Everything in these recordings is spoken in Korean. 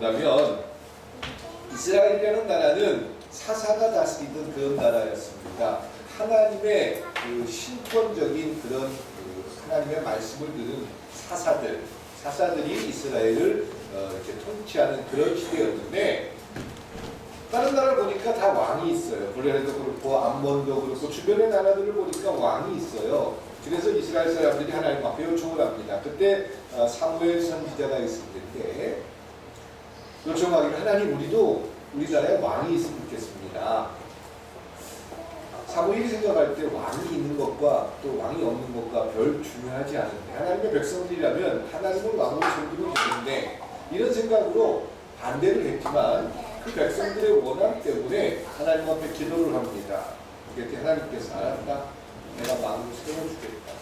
본다면 이스라엘이라는 나라는 사사가 다스리던 그런 나라였습니다. 하나님의 그 신권적인 그런 하나님의 말씀을 들은 사사들이 이스라엘을 이렇게 통치하는 그런 시대였는데, 다른 나라를 보니까 다 왕이 있어요. 블레셋도 그렇고 암몬도 그렇고 주변의 나라들을 보니까 왕이 있어요. 그래서 이스라엘 사람들이 하나님 앞에 요청을 합니다. 그때 사무엘 선지자가 있을 텐데 요청하기를, 하나님 우리도 우리나라에 왕이 있으면 좋겠습니다. 사무엘이 생각할 때 왕이 있는 것과 또 왕이 없는 것과 별 중요하지 않은데, 하나님의 백성들이라면 하나님을 왕으로 섬기면 되는데, 이런 생각으로 반대를 했지만 그 백성들의 원함 때문에 하나님 앞에 기도를 합니다. 그때 하나님께서 알았다, 내가 왕을 세워주겠다.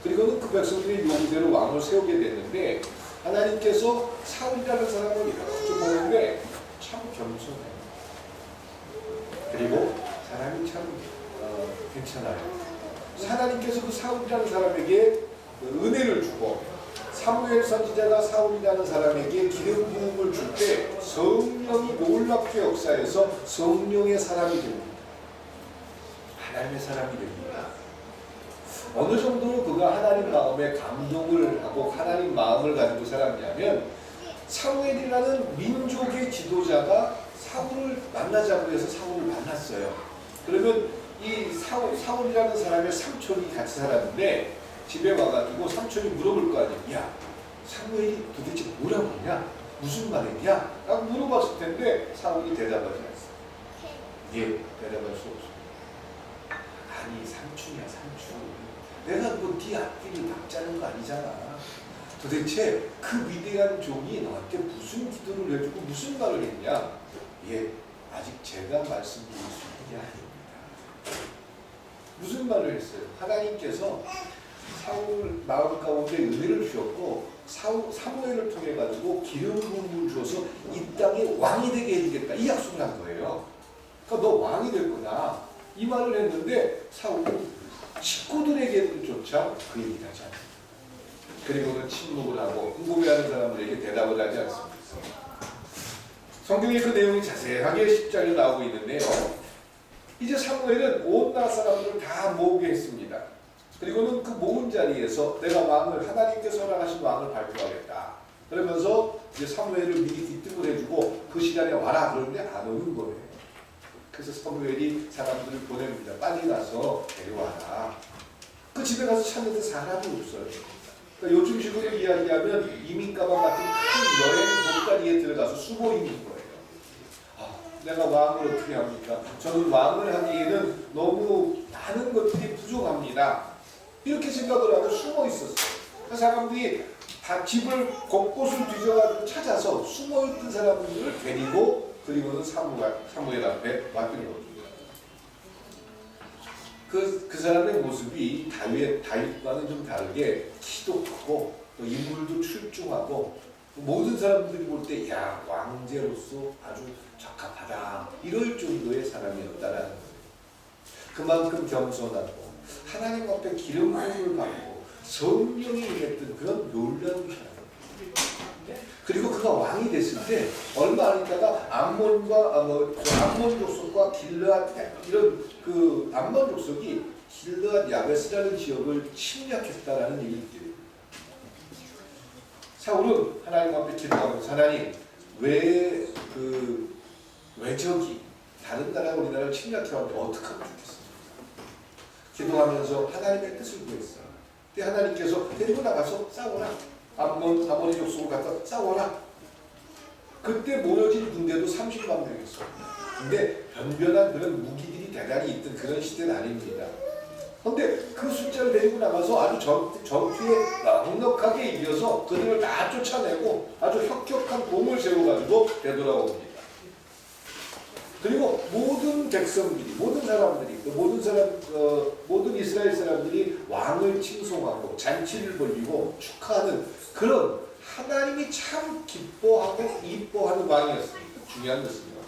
그리고는 그 백성들이 요구대로 왕을 세우게 됐는데, 하나님께서 사울이라는 사람을 이렇게 보는데 참 겸손해요. 그리고 사람이 참 괜찮아요. 하나님께서 그 사울이라는 사람에게 은혜를 주고, 사무엘 선지자가 사울이라는 사람에게 기름 부음을 줄 때 성령이 놀랍게 역사해서 성령의 사람이 됩니다. 하나님의 사람이 됩니다. 어느 정도로 그가 하나님 마음에 감동을 하고 하나님 마음을 가지고 살았냐면, 사무엘이라는 민족의 지도자가 사울을 만나자고 해서 사울을 만났어요. 그러면 이 사울이라는 사람의 삼촌이 같이 살았는데, 집에 와가지고 삼촌이 물어볼 거 아니에요. 야, 사무엘이 도대체 뭐라고 했냐? 무슨 말했냐? 라고 물어봤을 텐데 사울이 대답하지 않았어요. 예, 대답할 수 없어요. 아니, 삼촌이야, 삼촌. 내가 네 앞길을 막자는 거 아니잖아. 도대체 그 위대한 종이 너한테 무슨 기도를 해주고 무슨 말을 했냐? 예, 아직 제가 말씀드릴 수 있는 게 아닙니다. 무슨 말을 했어요? 하나님께서 사울 마음 가운데 은혜를 주셨고, 사무엘을 통해 가지고 기름 부음을 주어서 이 땅에 왕이 되게 해주겠다, 이 약속을 한 거예요. 그러니까 너 왕이 될 거다, 이 말을 했는데 사울은 식구들에게조차 그 얘기를 하지 않습니다. 그리고는 침묵을 하고 궁금해하는 사람들에게 대답을 하지 않습니다. 성경에 그 내용이 자세하게 10장에 나오고 있는데요, 이제 사무엘은 온 나라 사람들을 다 모으게 했습니다. 그리고는 그 모은 자리에서 내가 왕을, 하나님께서 허락하신 왕을 발표하겠다 그러면서 이제 사무엘을 미리 기뜸을 해주고 그 시간에 와라 그러는데 안 오는 거예요. 그래서 사무엘이 사람들을 보냅니다. 빨리 가서 데려와라. 그 집에 가서 찾는데 사람이 없어요. 그러니까 요즘식으로 이야기하면 이민가방 같은 큰 여행 보따리에 들어가서 수고 있는 거예요. 내가 왕을 어떻게 합니까? 저는 왕을 하기에는 너무 많은 것들이 부족합니다. 이렇게 생각을 하고 숨어 있었어요. 그 사람들이 다 집을 곳곳을 뒤져가지고 찾아서 숨어있던 사람들을 데리고, 그리고는 사무엘 앞에 맡기는 겁니다. 그 사람의 모습이 다윗과는 좀 다르게 키도 크고 또 인물도 출중하고, 모든 사람들이 볼 때 야, 왕제로서 아주 적합하다 이럴 정도의 사람이었다라는 거예요. 그만큼 겸손하고 하나님 앞에 기름 부음을 받고 성령이 임했던 그런 놀라운 사람. 그리고 그가 왕이 됐을 때 얼마 안 있다가 암몬 족속과 길르앗, 이런 그 암몬 족속이 길르앗 야베스라는 지역을 침략했다라는 얘기입니다. 사울은 하나님 앞에 기도하면서, 하나님 왜 적이 다른 나라가 우리나라를 침략해왔는데 어떻게 하면 좋겠습니까? 기도하면서 하나님의 뜻을 구했어요. 근데 하나님께서 데리고 나가서 싸워라. 아모니 족속을 갖다 싸워라. 그때 모여진 군대도 30만 명이었어요. 근데 변변한 그런 무기들이 대단히 있던 그런 시대는 아닙니다. 그런데 그 숫자를 데리고 나가서 아주 전투에 넉넉하게 이겨서 그들을 다 쫓아내고 아주 혁혁한 공을 세워가지고 되돌아옵니다. 그리고 모든 백성들이, 모든 이스라엘 사람들이 왕을 칭송하고 잔치를 벌이고 축하하는 그런, 하나님이 참 기뻐하고 이뻐하는 왕이었습니다. 중요한 것은요,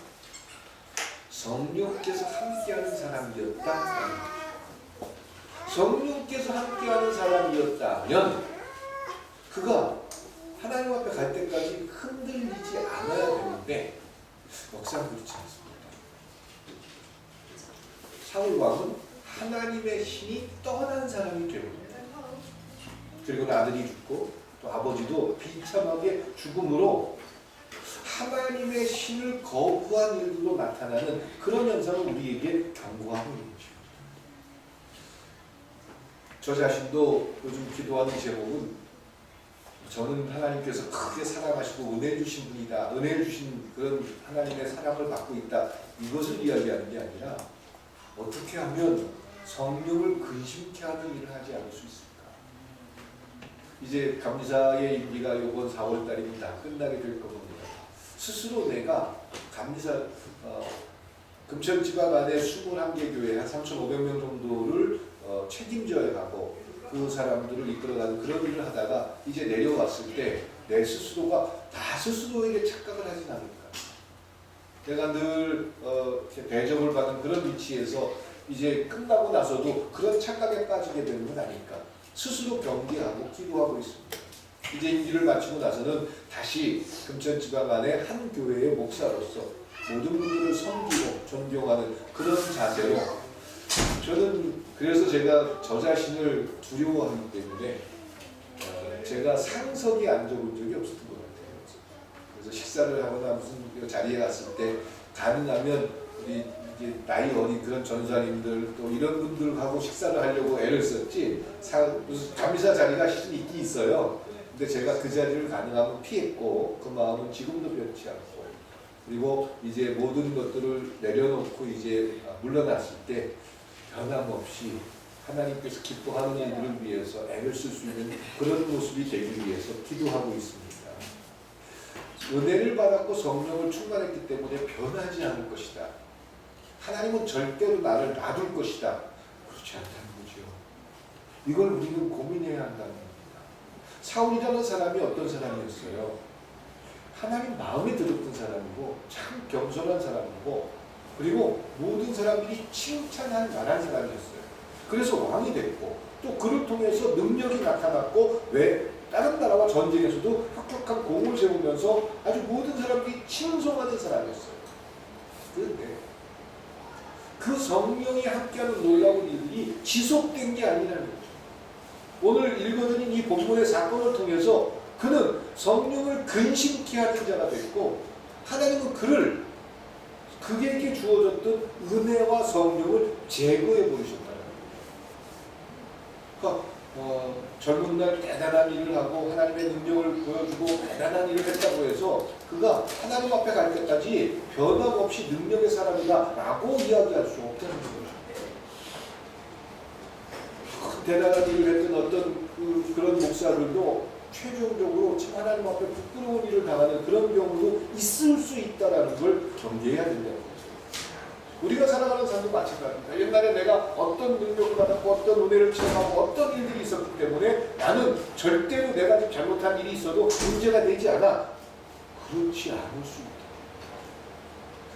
성령께서 함께하는 사람이었다. 성령께서 함께하는 사람이었다면 그가 하나님 앞에 갈 때까지 흔들리지 않아야 되는데 역사는 그렇지 않습니다. 사울 왕은 하나님의 신이 떠난 사람이 되었습니다. 그리고 아들이 죽고 또 아버지도 비참하게 죽음으로 하나님의 신을 거부한 일로 나타나는 그런 현상을 우리에게 경고하고 있는 것입니다. 저 자신도 요즘 기도하는 제목은 저는 하나님께서 크게 사랑하시고 은혜 주신 분이다. 은혜 주신 그런 하나님의 사랑을 받고 있다. 이것을 이야기하는 게 아니라 어떻게 하면 성령을 근심케 하는 일을 하지 않을 수 있을까? 이제 감리사의 임기가 이번 4월 달이면 다 끝나게 될 겁니다. 스스로 내가 감리사 금천 지방 안에 21개 교회 한 3,500명 정도를 책임져야 하고 그 사람들을 이끌어가는 그런 일을 하다가 이제 내려왔을 때 내 스스로가 다 스스로에게 착각을 하진 않을까. 내가 늘 대접을 받은 그런 위치에서 이제 끝나고 나서도 그런 착각에 빠지게 되는 건 아닐까. 스스로 경계하고 기도하고 있습니다. 이제 임기를 마치고 나서는 다시 금천지방 안에 한 교회의 목사로서 모든 분들을 섬기고 존경하는 그런 자세로 저는 그래서 제가 저 자신을 두려워하기 때문에 제가 상석에 앉아본 적이 없었던 것 같아요. 그래서 식사를 하거나 무슨 자리에 갔을 때 가능하면 우리 이제 나이 어린 그런 전사님들 또 이런 분들하고 식사를 하려고 애를 썼지 무슨 감리사 자리가 실은 있긴 있어요. 근데 제가 그 자리를 가능하면 피했고 그 마음은 지금도 변치 않고 그리고 이제 모든 것들을 내려놓고 이제 물러났을 때 변함없이 하나님께서 기뻐하는 일들을 위해서 애를 쓸 수 있는 그런 모습이 되기 위해서 기도하고 있습니다. 은혜를 받았고 성령을 충만했기 때문에 변하지 않을 것이다. 하나님은 절대로 나를 놔둘 것이다. 그렇지 않다는 거죠. 이걸 우리는 고민해야 한다는 겁니다. 사울이라는 사람이 어떤 사람이었어요? 하나님 마음에 들었던 사람이고 참 겸손한 사람이고 그리고 모든 사람들이 칭찬할 만한 사람이었어요. 그래서 왕이 됐고 또 그를 통해서 능력이 나타났고 왜 다른 나라와 전쟁에서도 혁혁한 공을 세우면서 아주 모든 사람들이 칭송하는 사람이었어요. 그런데 그 성령이 함께하는 놀라운 일이 지속된 게 아니라는 거죠. 오늘 읽어드린 이 본문의 사건을 통해서 그는 성령을 근심케 하는 자가 됐고 하나님은 그를 그에게 주어졌던 은혜와 성령을 제거해 버리셨다는 거예요. 그러니까 젊은 날 대단한 일을 하고 하나님의 능력을 보여주고 대단한 일을 했다고 해서 그가 하나님 앞에 갈 때까지 변함없이 능력의 사람이다 라고 이야기할 수 없다는 거죠. 대단한 일을 했던 어떤 그런 목사들도 최종적으로 참 하나님 앞에 부끄러운 일을 당하는 그런 경우도 있을 수 있다는 걸 경계해야 된다는 거죠. 우리가 살아가는 삶도 마찬가지입니다. 옛날에 내가 어떤 능력을 받았고 어떤 은혜를 체험하고 어떤 일들이 있었기 때문에 나는 절대로 내가 잘못한 일이 있어도 문제가 되지 않아. 그렇지 않을 수 있다.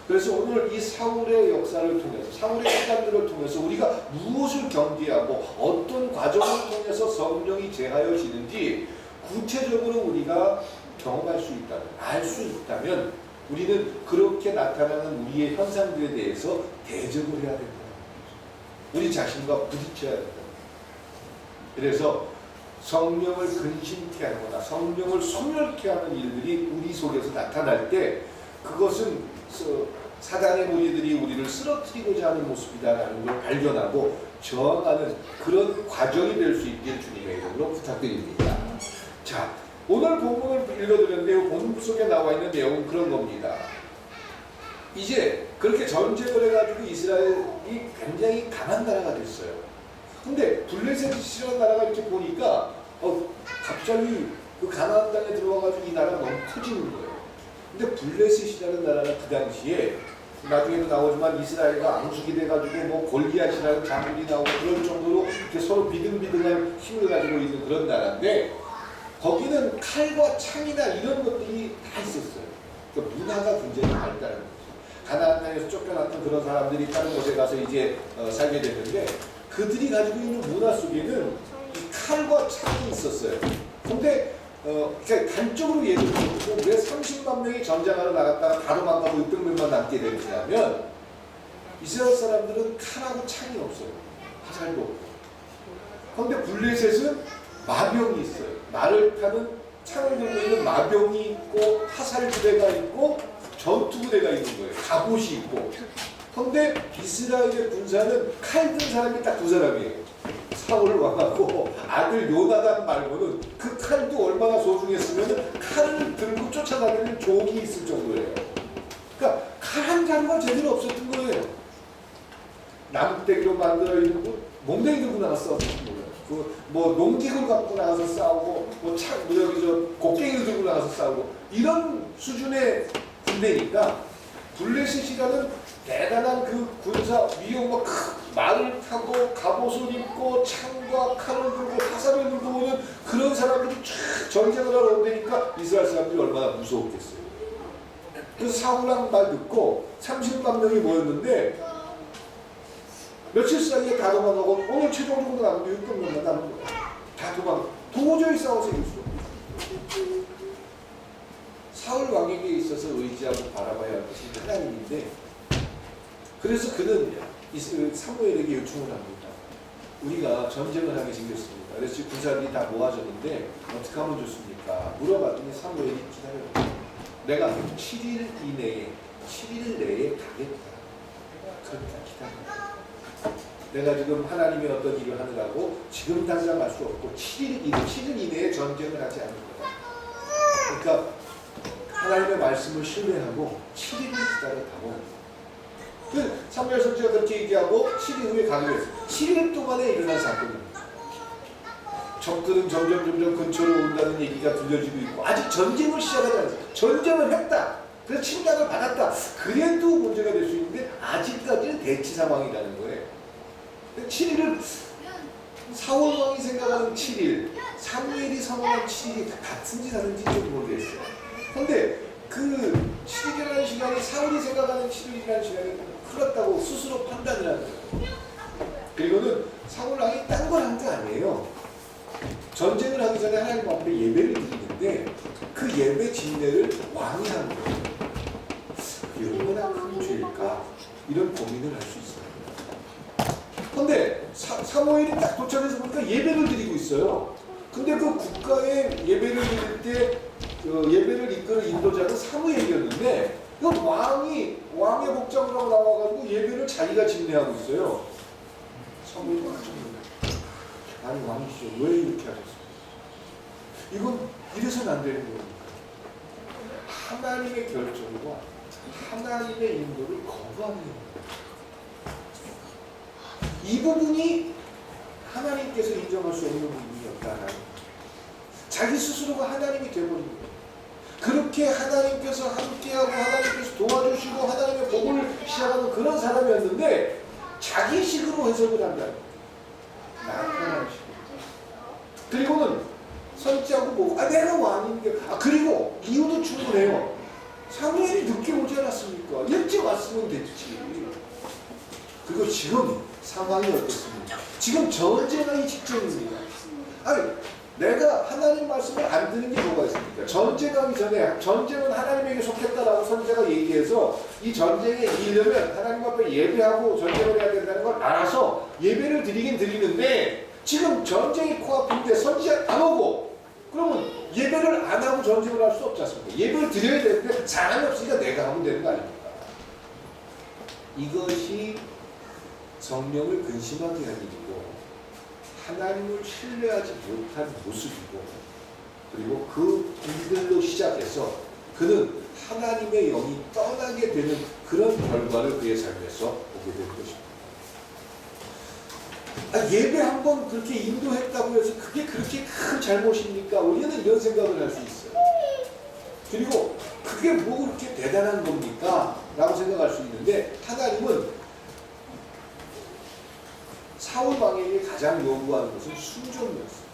그래서 오늘 이 사울의 역사를 통해서 사울의 시간들을 통해서 우리가 무엇을 경계하고 어떤 과정을 통해서 성령이 제하여지는지 구체적으로 우리가 경험할 수 있다면 알 수 있다면 우리는 그렇게 나타나는 우리의 현상들에 대해서 대적을 해야 된다. 우리 자신과 부딪혀야 된다. 그래서 성령을 근심케 하거나 성령을 소멸케 하는 일들이 우리 속에서 나타날 때 그것은 사단의 무리들이 우리를 쓰러뜨리고자 하는 모습이다라는 걸 발견하고 저항하는 그런 과정이 될 수 있게 주님의 이름으로 부탁드립니다. 자, 오늘 본문을 읽어드렸는데 본문 속에 나와 있는 내용은 그런 겁니다. 이제 그렇게 전쟁을 해가지고 이스라엘이 굉장히 강한 나라가 됐어요. 근데 블레셋이라는 나라가 이렇게 보니까 갑자기 그 가나안 땅에 들어와가지고 이 나라가 너무 커지는 거예요. 근데 블레셋이라는 나라는 그 당시에 나중에도 나오지만 이스라엘과 앙숙이 돼가지고 뭐 골리앗이라는 장군이 나오고 그런 정도로 이렇게 서로 비등비등한 힘을 가지고 있는 그런 나라인데 거기는 칼과 창이나 이런 것들이 다 있었어요. 그러니까 문화가 굉장히 발달한 거죠. 가나안 땅에서 쫓겨났던 그런 사람들이 다른 곳에 가서 이제 살게 됐는데 그들이 가지고 있는 문화 속에는 이 칼과 창이 있었어요. 근데 그러니까 단적으로 예를 들고 왜 30만 명이 전쟁하러 나갔다가 다 도망가고 600명만 남게 되느냐면 이스라엘 사람들은 칼하고 창이 없어요. 화살도 없고. 그런데 블레셋은 마병이 있어요. 말을 타는 창을 들고 있는 마병이 있고 화살 부대가 있고 전투 부대가 있는 거예요. 갑옷이 있고. 그런데 이스라엘의 군사는 칼 든 사람이 딱 두 사람이에요. 사울 왕하고 아들 요나단 말고는 그 칼도 얼마나 소중했으면 칼을 들고 쫓아다니는 족이 있을 정도예요. 그러니까 칼 한 자루가 제대로 없었던 거예요. 나무떼기로 만들어 있는 거 몽둥이 들고 나가서 뭐 농기구를 갖고 나가서 싸우고 여기 곡괭이를 들고 나가서 싸우고 이런 수준의 군대니까 블레셋이라는 대단한 그 군사 위용과 말을 타고 갑옷을 입고 창과 칼을 들고 화살을 들고 오는 그런 사람들이 쫙 전쟁을 하러 온다니까 이스라엘 사람들이 얼마나 무서웠겠어요. 그래서 사울왕 말 듣고 30만 명이 모였는데 며칠 사이에 다 도망가고 오늘 최종적으로 남은 600명만 남은 거예요. 다 도망. 도저히 싸워서 이길 수 없어요. 사울 왕에게 있어서 의지하고 바라봐야 할 것이 하나님인데 그래서 그는 사무엘에게 요청을 합니다. 우리가 전쟁을 하게 생겼습니다. 그래서 군사들이 다 모아졌는데 어떻게 하면 좋습니까? 물어봤더니 사무엘이 기다려. 내가 7일 내에 가겠다. 그러니까 기다려. 내가 지금 하나님의 어떤 일을 하느라고 지금 당장 할 수 없고 7일 이내에 전쟁을 하지 않을 거다. 그러니까 하나님의 말씀을 신뢰하고 7일을 기다렸다고. 사무엘 선지자가 그렇게 얘기하고 7일 후에 가기로 했어요. 7일 동안에 일어난 사건입니다. 적들은 점점 근처로 온다는 얘기가 들려지고 있고 아직 전쟁을 시작하지 않았어요. 전쟁을 했다. 그래서 침략을 받았다. 그래도 문제가 될 수 있는데 아직까지는 대치 상황이라는 거예요. 7일은 사울왕이 생각하는 7일, 사무엘이 선언한 7일이 같은지 다른지 좀 모르겠어요. 그런데 그 7일이라는 시간이 사울이 생각하는 7일이라는 시간이 흘렀다고 스스로 판단을 하는 거예요. 그리고는 사울왕이 딴 걸 한 게 아니에요. 전쟁을 하기 전에 하나님 앞에 예배를 드리는데 그 예배 진례를 왕이 하는 거예요. 그게 얼마나 큰 죄일까? 이런 고민을 할 수 있어요. 그런데 사무엘이 딱 도착해서 보니까 예배를 드리고 있어요. 근데 그 국가의 예배를 드릴 때 예배를 이끄는 인도자는 사무엘이었는데 그 왕의 복장을 하고 나와가지고 예배를 자기가 진례하고 있어요. 사무엘이 깜짝 놀랐어요. 아니 왕이시죠. 왜 이렇게 하셨어요? 이건 이래서는 안 되는 겁니까? 하나님의 결정과 하나님의 인도를 거부하는 겁니다. 이 부분이 하나님께서 인정할 수 없는 부분이었다라는 거예요. 자기 스스로가 하나님이 되어버린 거예요. 그렇게 하나님께서 함께하고 하나님께서 도와주시고 하나님의 복을 시작하는 그런 사람이었는데 자기식으로 해석을 한다는 거예요. 나타나는 식으로. 그리고는 선지하고 보고 내가 왕인데 그리고 이유도 충분해요. 사무엘이 늦게 오지 않았습니까? 일찍 왔으면 됐지. 그리고 지금 상황이 어떻습니까? 지금 전쟁하기 직전입니다. 아니 내가 하나님 말씀을 안 듣는 게 뭐가 있습니까? 전쟁하기 전에 전쟁은 하나님에게 속했다라고 선지자가 얘기해서 이 전쟁에 이기려면 하나님 앞에 예배하고 전쟁을 해야 된다는 걸 알아서 예배를 드리긴 드리는데 지금 전쟁이 코앞인데 선지자 안 오고 그러면 예배를 안 하고 전쟁을 할 수 없지 않습니까? 예배를 드려야 되는데 사람이 없으니까 내가 하면 되는 거 아닙니까? 이것이 성령을 근심하게 한 일이고 하나님을 신뢰하지 못한 모습이고 그리고 그 일들로 시작해서 그는 하나님의 영이 떠나게 되는 그런 결과를 그의 삶에서 보게 될 것입니다. 예배 한번 그렇게 인도했다고 해서 그게 그렇게 큰 잘못입니까? 우리는 이런 생각을 할 수 있어요. 그리고 그게 뭐 그렇게 대단한 겁니까? 라고 생각할 수 있는데 하나님은 사울 왕에게 가장 요구하는 것은 순종이었어요.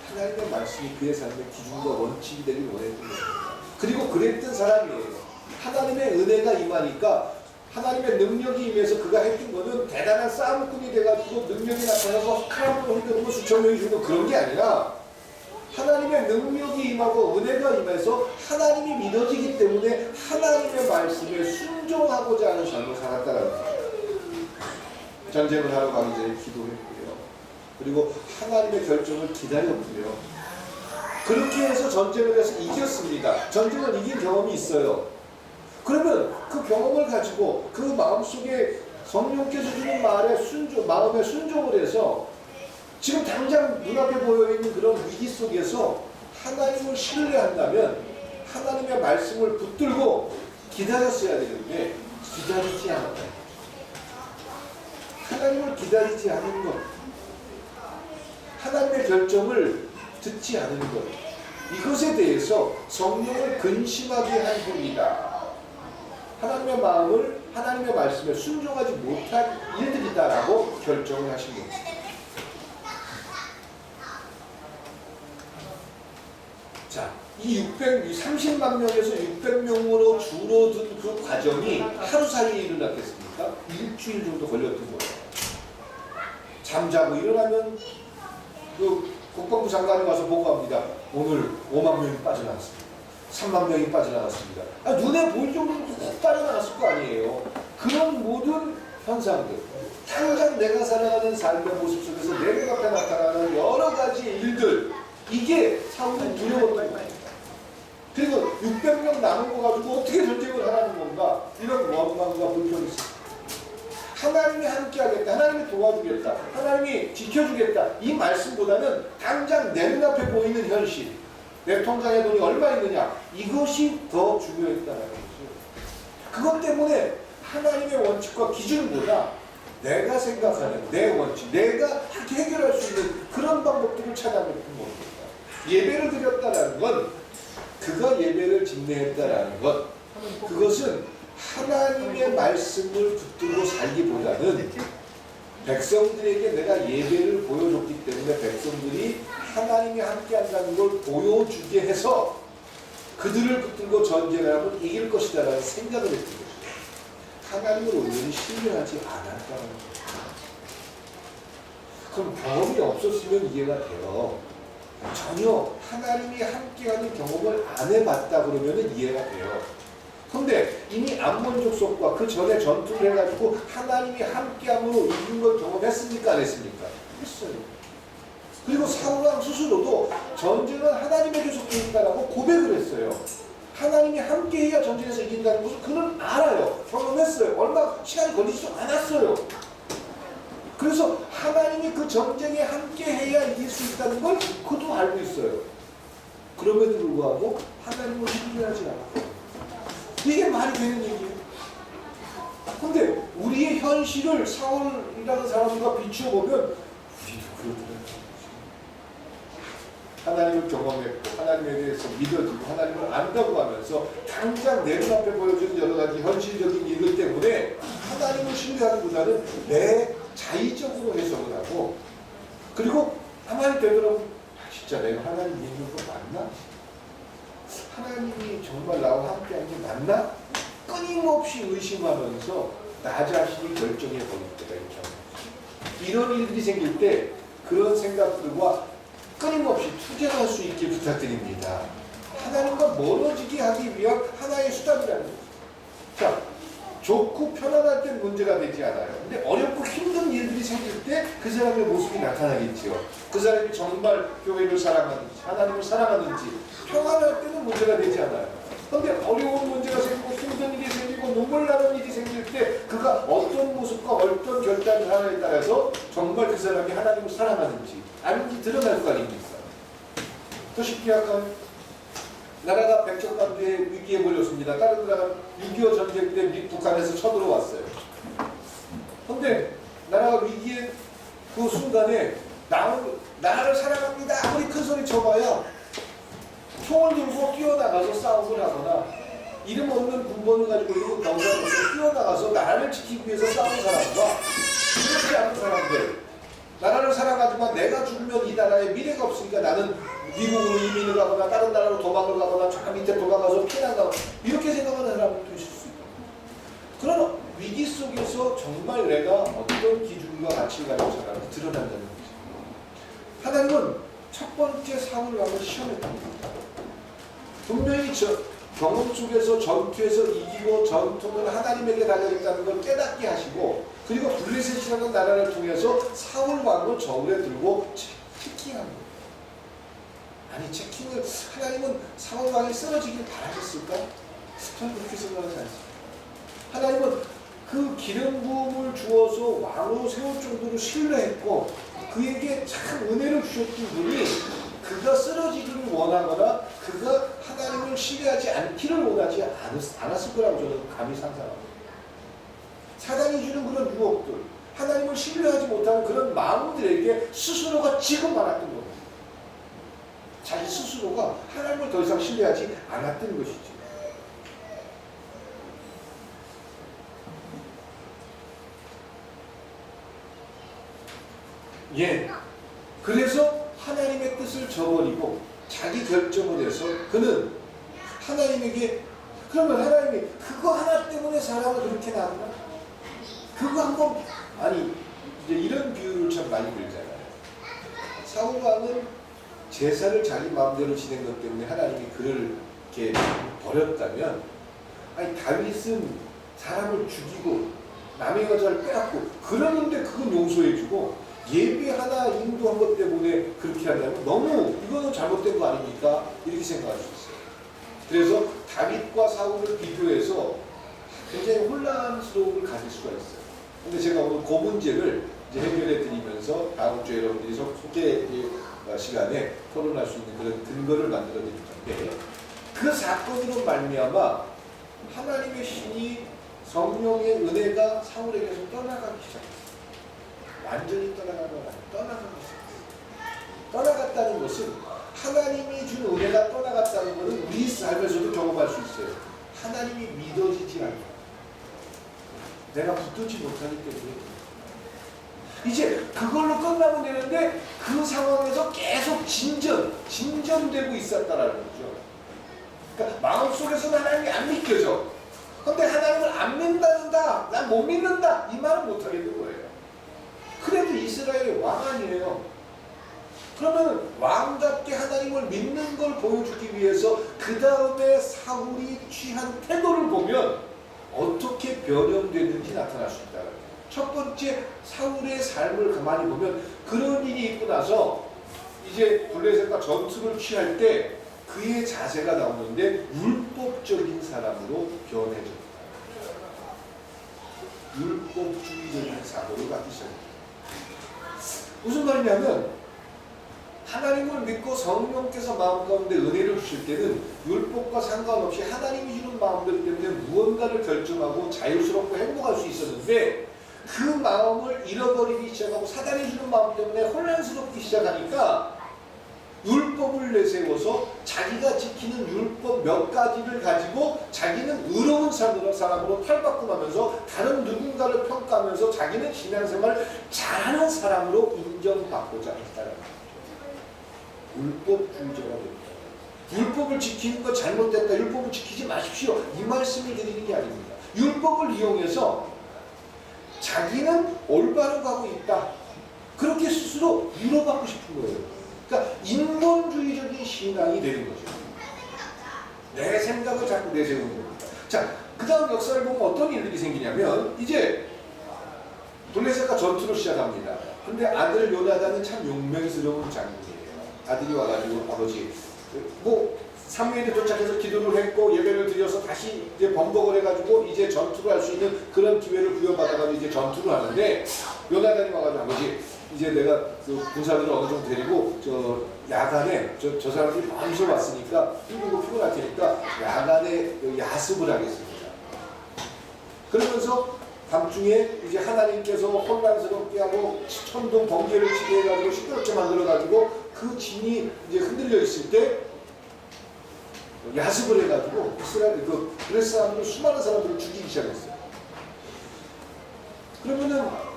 하나님의 말씀이 그의 삶의 기준과 원칙이 되길 원했던 겁니다. 그리고 그랬던 사람이에요. 하나님의 은혜가 임하니까 하나님의 능력이 임해서 그가 했던 것은 대단한 싸움꾼이 돼가지고 능력이 나타나서 칼로 휘두르고 수천 명이 죽는 그런 게 아니라 하나님의 능력이 임하고 은혜가 임해서 하나님이 믿어지기 때문에 하나님의 말씀에 순종하고자 하는 삶을 살았다는 거예요. 전쟁을 하러 가기 전에 기도했고요. 그리고 하나님의 결정을 기다렸고요. 그렇게 해서 전쟁을 해서 이겼습니다. 전쟁을 이긴 경험이 있어요. 그러면 그 경험을 가지고 그 마음속에 성령께서 주는 마음에 순종을 해서 지금 당장 눈앞에 보여있는 그런 위기 속에서 하나님을 신뢰한다면 하나님의 말씀을 붙들고 기다렸어야 되는데 기다리지 않았다. 하나님을 기다리지 않은 것, 하나님의 결정을 듣지 않은 것, 이것에 대해서 성령을 근심하게 한 겁니다. 하나님의 마음을 하나님의 말씀에 순종하지 못한 일들이다라고 결정을 하신 겁니다. 자, 이 30만 명에서 600명으로 줄어든 그 과정이 하루 사이에 일어났겠습니까? 일주일 정도 걸렸던 거예요. 잠자고 일어나면 그 국방부 장관이 와서 보고합니다. 오늘 5만 명이 빠져나갔습니다. 3만 명이 빠져나갔습니다. 눈에 보일 정도로 훅 빠져나갔을 거 아니에요. 그런 모든 현상들, 당장 내가 살아가는 삶의 모습 속에서 내 눈앞에 나타나는 여러 가지 일들, 이게 사울은 두려웠던 거예요. 그리고 600명 남은 거 가지고 어떻게 전쟁을 하라는 건가, 이런 원망과 불평이 있었어요. 하나님이 함께하겠다, 하나님이 도와주겠다, 하나님이 지켜주겠다, 이 말씀보다는 당장 내 눈앞에 보이는 현실, 내 통장에 돈이 얼마 있느냐, 이것이 더 중요했다는 거죠. 그것 때문에 하나님의 원칙과 기준보다 내가 생각하는 내 원칙, 내가 이렇게 해결할 수 있는 그런 방법들을 찾아냈던 겁니다. 예배를 드렸다는 건, 그가 예배를 집례했다는 것, 그것은 하나님의 말씀을 붙들고 살기보다는 백성들에게 내가 예배를 보여줬기 때문에 백성들이 하나님이 함께한다는 걸 보여주게 해서 그들을 붙들고 전쟁을 하면 이길 것이다 라는 생각을 했던 것이죠. 하나님을 온전히 신뢰하지 않았다는 거죠. 그럼 경험이 없었으면 이해가 돼요. 전혀 하나님이 함께하는 경험을 안 해봤다 그러면 이해가 돼요. 근데 이미 암몬 족속과 그 전에 전투를 해가지고 하나님이 함께함으로 이긴 걸 경험했습니까? 안 했습니까? 했어요. 그리고 사울왕 스스로도 전쟁은 하나님에게 속해 있다라고 고백을 했어요. 하나님이 함께해야 전쟁에서 이긴다는 것을 그는 알아요. 경험했어요. 얼마 시간이 걸리지도 않았어요. 그래서 하나님이 그 전쟁에 함께해야 이길 수 있다는 걸 그도 알고 있어요. 그럼에도 불구하고 하나님을 신뢰하지 않아요. 이게 말이 되는 얘기예요. 근데 우리의 현실을 사울이라는 사람과 비추어 보면 우리도 그러더라고요. 하나님을 경험했고 하나님에 대해서 믿어지고 하나님을 안다고 하면서 당장 내 눈앞에 보여주는 여러 가지 현실적인 일들 때문에 하나님을 신뢰하기보다는 내 자의적으로 해석을 하고, 그리고 가만히 되더라고, 진짜 내가 하나님 믿는 거 맞나? 하나님이 정말 나와 함께한 게 맞나? 끊임없이 의심하면서 나 자신이 결정해 버릴 때가 있죠. 이런 일들이 생길 때 그런 생각들과 끊임없이 투쟁할 수 있게 부탁드립니다. 하나님과 멀어지게 하기 위한 하나의 수단이라는 거죠. 자, 좋고 편안할 땐 문제가 되지 않아요. 근데 어렵고 힘든 일들이 생길 때 그 사람의 모습이 나타나겠죠. 그 사람이 정말 교회를 사랑하는지 하나님을 사랑하는지 평안할 때는 문제가 되지 않아요. 그런데 어려운 문제가 생기고 힘든 일이 생기고 눈물 나는 일이 생길 때 그가 어떤 모습과 어떤 결단을 하느냐에 따라서 정말 그 사람이 하나님을 사랑하는지 아닌지 드러날 거 아닙니까? 더 쉽게 할까요? 나라가 백척간주의 위기에 몰렸습니다. 다른 나라가 6.25 전쟁 때 북한에서 쳐들어왔어요. 그런데 나라가 위기의 그 순간에 나라를 사랑합니다. 아무리 큰 소리 쳐봐야 총을 들고 뛰어나가서 싸움을 하거나 이름 없는 군번을 가지고 있는 병사로서 뛰어나가서 나라를 지키기 위해서 싸우는 사람과 그렇지 않은 사람들, 나라를 사랑하지만 내가 죽으면 이 나라에 미래가 없으니까 나는 미국으로 이민을 가거나 다른 나라로 도망을 가거나 저 밑에 도망가서 피난가거나 이렇게 생각하는 사람도 있을 수 있다. 그러나 위기 속에서 정말 내가 어떤 기준과 가치를 가지고 살아가는지 드러난다는 거죠. 하나님은 첫 번째 사울 왕을 시험했던 겁니다. 분명히 경험 속에서 전투에서 이기고 전투는 하나님에게 달려있다는 걸 깨닫게 하시고, 그리고 블레셋이라는 나라를 통해서 사울 왕을 저울에 들고 체킹한 거예요. 아니, 체킹을 하나님은 사울 왕이 쓰러지길 바라셨을까? 저는 그렇게 생각하지 않습니다. 하나님은 그 기름 부음을 주어서 왕으로 세울 정도로 신뢰했고, 그에게 참 은혜를 주셨던 분이 그가 쓰러지기를 원하거나 그가 하나님을 신뢰하지 않기를 원하지 않았을 거라고 저는 감히 상상합니다. 사단이 주는 그런 유혹들, 하나님을 신뢰하지 못하는 그런 마음들에게 스스로가 지금 많았던 겁니다. 자기 스스로가 하나님을 더 이상 신뢰하지 않았던 것이죠. 예. 그래서 하나님의 뜻을 저버리고 자기 결정을 해서 그는 하나님에게, 그러면 하나님이 그거 하나 때문에 사람을 그렇게 낳았나? 그거 한번, 아니, 이제 이런 비유를 참 많이 들잖아요. 사울 왕은 제사를 자기 마음대로 지낸 것 때문에 하나님이 그를 이렇게 버렸다면, 아니, 다윗은 사람을 죽이고 남의 여자를 빼앗고 그러는데 그건 용서해주고, 예배 하나 인도한 것 때문에 그렇게 한다면 너무 이거는 잘못된 거 아닙니까? 이렇게 생각할 수 있어요. 그래서 다윗과 사울을 비교해서 굉장히 혼란스러움을 가질 수가 있어요. 근데 제가 오늘 그 문제를 이제 해결해 드리면서 다음 주에 여러분들이 소개 시간에 토론할 수 있는 그런 근거를 만들어 드릴 텐데, 그 사건으로 말미암아 하나님의 신이, 성령의 은혜가 사울에게서 떠나가기 시작했어요. 완전히 떠나가기 시작했어요. 떠나갔다는 것은, 하나님이 준 은혜가 떠나갔다는 것은 우리 삶에서도 경험할 수 있어요. 하나님이 믿어지지 않고 내가 붙들지 못하기 때문에 이제 그걸로 끝나면 되는데, 그 상황에서 계속 진전되고 있었다라는 거죠. 그러니까 마음속에서는 하나님이 안 믿겨져. 근데 하나님을 안 믿는다, 난 못 믿는다, 이 말은 못 하겠는 거예요. 그래도 이스라엘의 왕 아니에요. 그러면 왕답게 하나님을 믿는 걸 보여주기 위해서 그 다음에 사울이 취한 태도를 보면 어떻게 변형되는지 나타날 수 있다. 첫 번째, 사울의 삶을 가만히 보면 그런 일이 있고 나서 이제 블레셋과 전투를 취할 때 그의 자세가 나오는데 율법적인 사람으로 변해졌다. 율법주의적인 사고를 갖기 시작합니다. 무슨 말이냐면, 하나님을 믿고 성령께서 마음 가운데 은혜를 주실 때는 율법과 상관없이 하나님이 주는 마음들 때문에 무언가를 결정하고 자유스럽고 행복할 수 있었는데, 그 마음을 잃어버리기 시작하고 사단이 주는 마음 때문에 혼란스럽기 시작하니까 율법을 내세워서 자기가 지키는 율법 몇 가지를 가지고 자기는 의로운 사람으로 탈바꿈하면서 다른 누군가를 평가하면서 자기는 신앙생활을 잘하는 사람으로 인정받고자 했다는 거죠. 율법주의자가 됩니다. 율법을 지키는 거 잘못됐다, 율법을 지키지 마십시오, 이 말씀을 드리는 게 아닙니다. 율법을 이용해서 자기는 올바로 가고 있다, 그렇게 스스로 위로받고 싶은 거예요. 그러니까 인본주의적인 신앙이 되는 거죠. 내 생각을 자꾸 내세우는 겁니다. 자, 그 다음 역사를 보면 어떤 일들이 생기냐면, 이제 블레셋과 전투를 시작합니다. 근데 아들 요나단은 참 용맹스러운 장군이에요. 아들이 와가지고, 아버지, 사무엘이 도착해서 기도를 했고 예배를 드려서 다시 이제 번복을 해가지고 이제 전투를 할 수 있는 그런 기회를 부여받아가지고 이제 전투를 하는데, 요나단이 와가지고, 아버지, 이제 내가 그 군사들을 어느 정도 데리고 저 야간에 저 사람들이 밤새 왔으니까 힘들고 피곤할 테니까 야간에 야습을 하겠습니다. 그러면서 밤중에 이제 하나님께서 혼란스럽게 하고 천둥 번개를 치게 해가지고 시끄럽게 만들어가지고 그 진이 이제 흔들려 있을 때 야습을 해가지고 블레셋 사람들, 수많은 사람들을 죽이기 시작했어요. 그러면은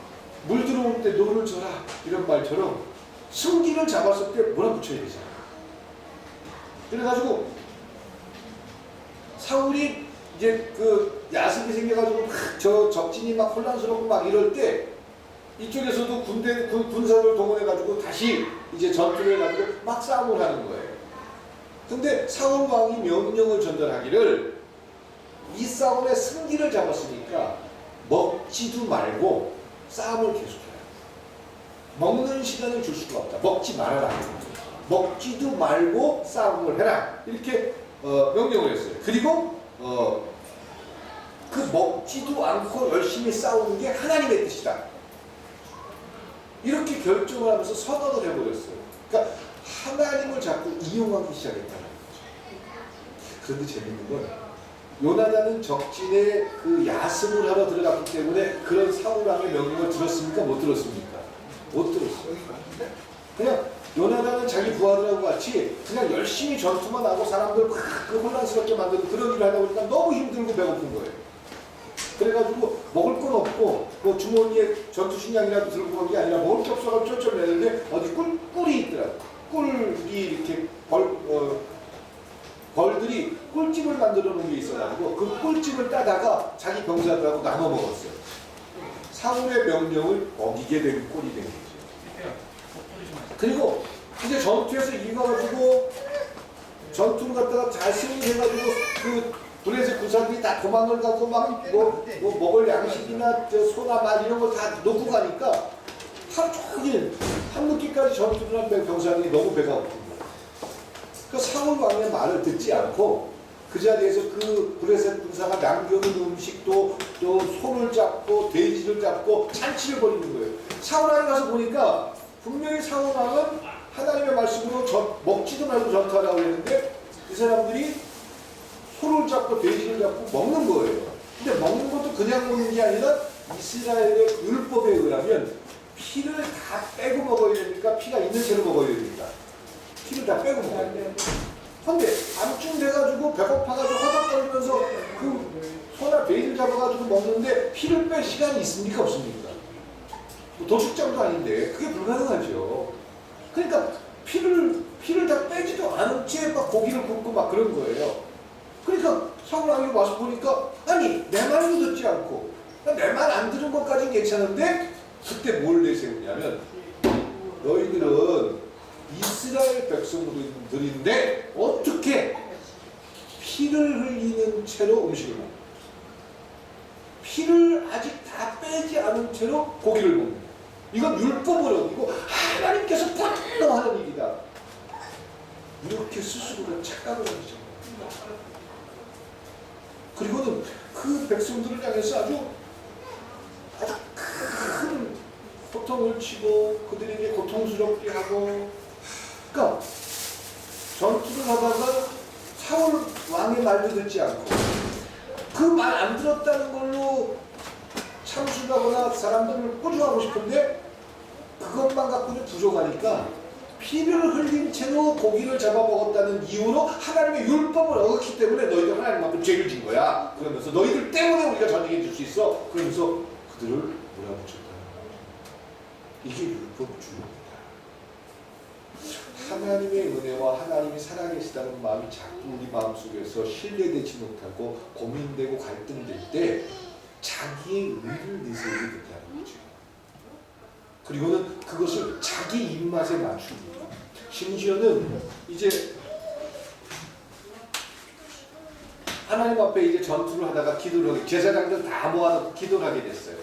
물 들어올 때 노를 져라, 이런 말처럼 승기를 잡았을 때 몰아붙여야 되잖아. 그래가지고 사울이 이제 그 야습이 생겨가지고 저 적진이 막 혼란스럽고 막 이럴 때 이쪽에서도 군사를 동원해가지고 다시 이제 전투를 해가지고 막 싸움을 하는 거예요. 근데 사울 왕이 명령을 전달하기를 이 싸움에 승기를 잡았으니까 먹지도 말고 싸움을 계속해라. 먹는 시간을 줄 수가 없다. 먹지 말아라. 먹지도 말고 싸움을 해라. 이렇게 명령을 했어요. 그리고 그 먹지도 않고 열심히 싸우는 게 하나님의 뜻이다. 이렇게 결정을 하면서 선언을 해버렸어요. 그러니까 하나님을 자꾸 이용하기 시작했다는 거죠. 그런데 재밌는 건 요나단은 적진에 그 야습을 하러 들어갔기 때문에 그런 사울왕의 명령을 들었습니까? 못 들었습니까? 못 들었어요. 그냥 요나단은 자기 부하들하고 같이 그냥 열심히 전투만 하고 사람들 막 혼란스럽게 만드는 그런 일을 하다 보니까 너무 힘들고 배고픈 거예요. 그래가지고 먹을 건 없고 뭐 주머니에 전투식량이라도 들고 간 게 아니라 먹을 게 없어가지고 쩔쩔 매는데 어디 꿀이 있더라고. 꿀이 이렇게 벌들이 꿀집을 만들어 놓은 게 있어가지고 그 꿀집을 따다가 자기 병사들하고 나눠 먹었어요. 사울의 명령을 어기게 된 꼴이 된 거죠. 그리고 이제 전투에서 이겨가지고 전투를 갖다가 잘 승리해가지고 그 블레셋 군사들이 다 도망을 가고 막 뭐 먹을 양식이나 소나 말 이런 거 다 놓고 가니까 하루 종일 한늦게까지 전투를 한 병사들이 너무 배가 고픈 거예요. 그 사울 왕의 말을 듣지 않고 그 자리에서 그 블레셋 군사가 남겨놓은 음식도 또 소를 잡고 돼지를 잡고 잔치를 벌이는 거예요. 사울 왕이 가서 보니까 분명히 사울 왕은 하나님의 말씀으로 먹지도 말고 전투하라고 했는데 이 사람들이 소를 잡고 돼지를 잡고 먹는 거예요. 근데 먹는 것도 그냥 먹는 게 아니라 이스라엘의 율법에 의하면 피를 다 빼고 먹어야 되니까 피가 있는 채로 먹어야 됩니다. 피를 다 빼고 먹어야 돼요. 근데 암쯤 돼가지고 배고파가지고 허덕거리면서 그 소나 돼지를 잡아가지고 먹는데 피를 뺄 시간이 있습니까? 없습니까? 도축장도 아닌데 그게 불가능하죠. 그러니까 피를 다 빼지도 않은 채 막 고기를 굽고 막 그런 거예요. 그러니까 사울 왕이 와서 보니까 아니 내 말도 듣지 않고 내 말 안 들은 것까지는 괜찮은데 그때 뭘 내세우냐면 너희들은 이스라엘 백성들인데 어떻게 피를 흘리는 채로 음식을 먹는 피를 아직 다 빼지 않은 채로 고기를 먹는 이건 율법을 어기고 하나님께서 분노하는 일이다. 이렇게 스스로가 착각을 하죠. 그리고는 그 백성들을 향해서 아주 큰 고통을 치고 그들에게 고통스럽게 하고 그러니까 전투를 하다가 사울 왕의 말도 듣지 않고 그 말 안 들었다는 걸로 참수하거나 사람들을 꾸중하고 싶은데 그것만 갖고는 부족하니까 피를 흘린 채로 고기를 잡아먹었다는 이유로 하나님의 율법을 어겼기 때문에 너희들 하나님 앞에 죄를 진 거야. 그러면서 너희들 때문에 우리가 전쟁해 줄 수 있어. 그러면서 그들을 몰아붙였다는 거죠. 이게 율법주의입니다. 하나님의 은혜와 하나님이 살아계시다는 마음이 자꾸 우리 마음속에서 신뢰되지 못하고 고민되고 갈등될 때 자기의 의를 내세우게 된다는 거죠. 그리고는 그것을 자기 입맛에 맞춥니다. 심지어는 이제 하나님 앞에 이제 전투를 하다가 기도를 하게 제사장들 다 모아놓고 기도를 하게 됐어요.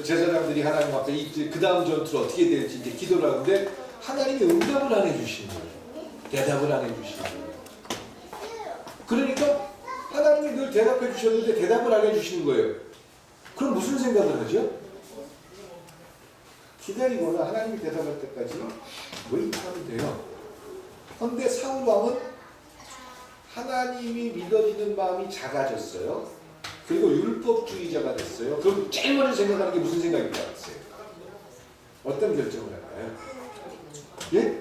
제사장들이 하나님 앞에 이제 그 다음 전투를 어떻게 될지 이제 기도를 하는데 하나님이 응답을 안 해주시는 거예요. 대답을 안 해주시는 거예요. 그러니까 하나님이 늘 대답해 주셨는데 대답을 안 해주시는 거예요. 그럼 무슨 생각을 하죠? 기다리거나 하나님이 대답할 때까지 웨이트하면 돼요. 그런데 사울 왕은 하나님이 믿어지는 마음이 작아졌어요. 그리고 율법주의자가 됐어요. 그럼 제일 먼저 생각하는 게 무슨 생각인 것 같아요? 어떤 결정을 할까요? 예?